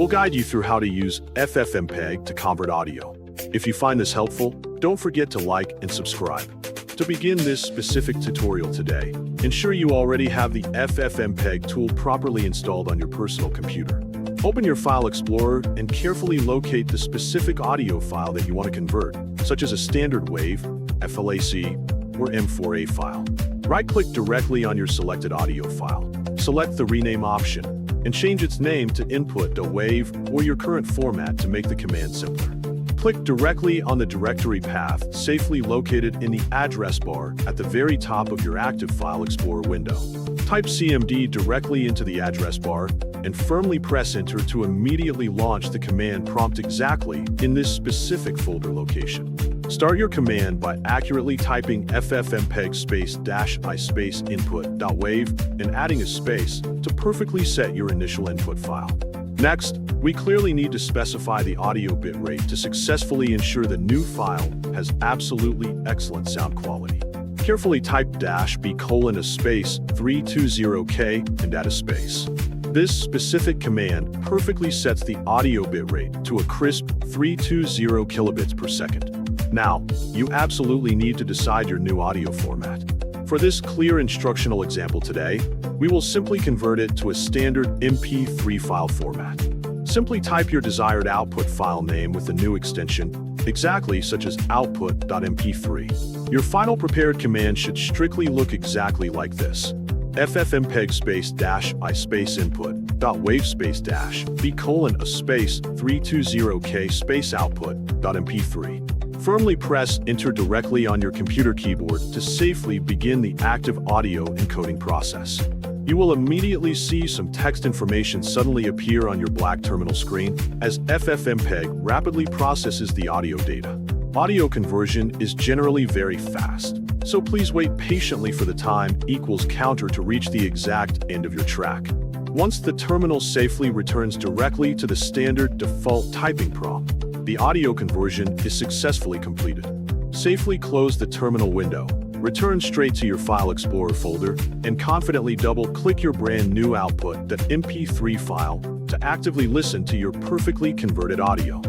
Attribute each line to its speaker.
Speaker 1: We'll guide you through how to use FFmpeg to convert audio. If you find this helpful, don't forget to like and subscribe. To begin this specific tutorial today, ensure you already have the FFmpeg tool properly installed on your personal computer. Open your File Explorer and carefully locate the specific audio file that you want to convert, such as a standard WAV, FLAC, or M4A file. Right-click directly on your selected audio file. Select the Rename option, and change its name to input.wav or your current format to make the command simpler. Click directly on the directory path safely located in the address bar at the very top of your active File Explorer window. Type CMD directly into the address bar and firmly press Enter to immediately launch the command prompt exactly in this specific folder location. Start your command by accurately typing FFmpeg --i input.wav and adding a space to perfectly set your initial input file. Next, we clearly need to specify the audio bitrate to successfully ensure the new file has absolutely excellent sound quality. Carefully type -b:320k and add a space. This specific command perfectly sets the audio bitrate to a crisp 320 kilobits per second. Now, you absolutely need to decide your new audio format. For this clear instructional example today, we will simply convert it to a standard MP3 file format. Simply type your desired output file name with the new extension, exactly such as output.mp3. Your final prepared command should strictly look exactly like this. FFmpeg --i input.wav -b:320k output.mp3. Firmly press Enter directly on your computer keyboard to safely begin the active audio encoding process. You will immediately see some text information suddenly appear on your black terminal screen as FFmpeg rapidly processes the audio data. Audio conversion is generally very fast, so please wait patiently for the time equals counter to reach the exact end of your track. Once the terminal safely returns directly to the standard default typing prompt, the audio conversion is successfully completed. Safely close the terminal window, return straight to your File Explorer folder, and confidently double-click your brand new output.mp3 file to actively listen to your perfectly converted audio.